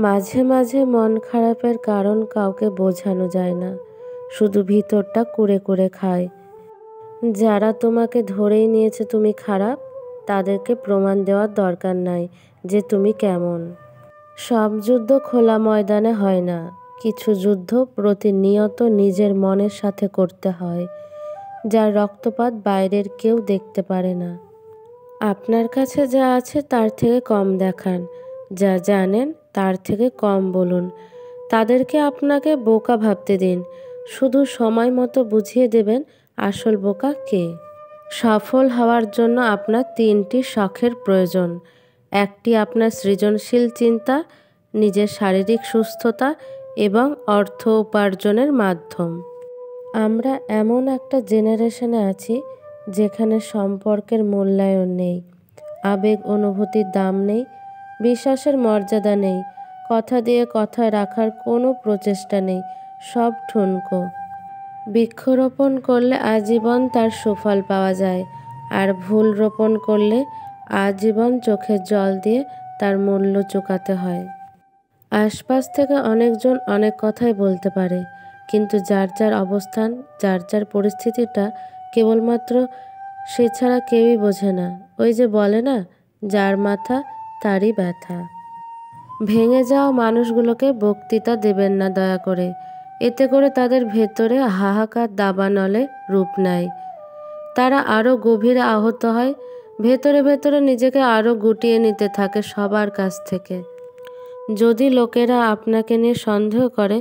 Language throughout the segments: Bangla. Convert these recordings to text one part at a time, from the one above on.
মাঝে মাঝে মন খারাপের কারণ কাউকে বোঝানো যায় না, শুধু ভিতরটা কুরে কুরে খায়। যারা তোমাকে ধরেই নিয়েছে তুমি খারাপ, তাদেরকে প্রমাণ দেওয়ার দরকার নাই যে তুমি কেমন। সব যুদ্ধ খোলা ময়দানে হয় না, কিছু যুদ্ধ প্রতিনিয়ত নিজের মনের সাথে করতে হয়, যার রক্তপাত বাইরের কেউ দেখতে পারে না। আপনার কাছে যা আছে তার থেকে কম দেখান, যা জানেন তার থেকে কম বলুন। তাদেরকে আপনাকে বোকা ভাবতে দিন, শুধু সময় মতো বুঝিয়ে দেবেন আসল বোকা কে। সফল হওয়ার জন্য আপনার 3টি শখের প্রয়োজন। একটি আপনার সৃজনশীল চিন্তা, নিজের শারীরিক সুস্থতা এবং অর্থ উপার্জনের মাধ্যম। আমরা এমন একটা জেনারেশনে আছি যেখানে সম্পর্কের মূল্যায়ন নেই, আবেগ অনুভূতির দাম নেই, বিশ্বাসের মর্যাদা নেই, কথা দিয়ে কথা রাখার কোনো প্রচেষ্টা নেই, সব ঠুনকো। বৃক্ষরোপণ করলে আজীবন তার সুফল পাওয়া যায়, আর ভুল রোপণ করলে আজীবন চোখের জল দিয়ে তার মূল্য চুকাতে হয়। আশপাশ থেকে অনেকজন অনেক কথাই বলতে পারে, কিন্তু যার যার অবস্থান, যার যার পরিস্থিতিটা কেবলমাত্র সে ছাড়া কেউই বোঝে না। ওই যে বলে না, যার মাথা তারই ব্যথা। ভেঙে যাওয়া মানুষগুলোকে বক্তৃতা দেবেন না দয়া করে, এতে করে তাদের ভেতরে হাহাকার দাবানলে রূপ নেয়। তারা আরও গভীরে আহত হয়, ভেতরে ভেতরে নিজেকে আরও গুটিয়ে নিতে থাকে সবার কাছ থেকে। যদি লোকেরা আপনাকে নিয়ে সন্দেহ করে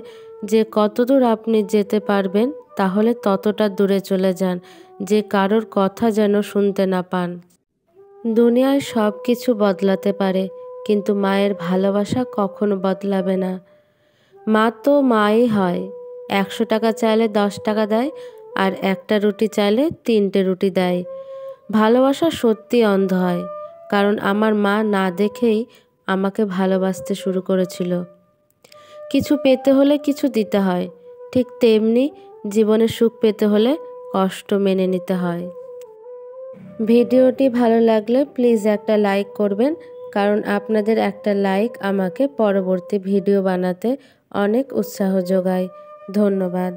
যে কতদূর আপনি যেতে পারবেন, তাহলে ততটা দূরে চলে যান, যে কারোর কথা যেন শুনতে না পান। দুনিয়ায় সব কিছু বদলাতে পারে, কিন্তু মায়ের ভালোবাসা কখনো বদলাবে না। মা তো মাই হয়। 100 টাকা চাইলে 10 টাকা দেয়, আর একটা রুটি চাইলে 3টে রুটি দেয়। ভালোবাসা সত্যি অন্ধ হয়, কারণ আমার মা না দেখেই আমাকে ভালোবাসতে শুরু করেছিল। কিছু পেতে হলে কিছু দিতে হয়, ঠিক তেমনি জীবনে সুখ পেতে হলে কষ্ট মেনে নিতে হয়। ভিডিওটি ভালো লাগলে প্লিজ একটা লাইক করবেন, কারণ আপনাদের একটা লাইক আমাকে পরবর্তী ভিডিও বানাতে অনেক উৎসাহ যোগায়। ধন্যবাদ।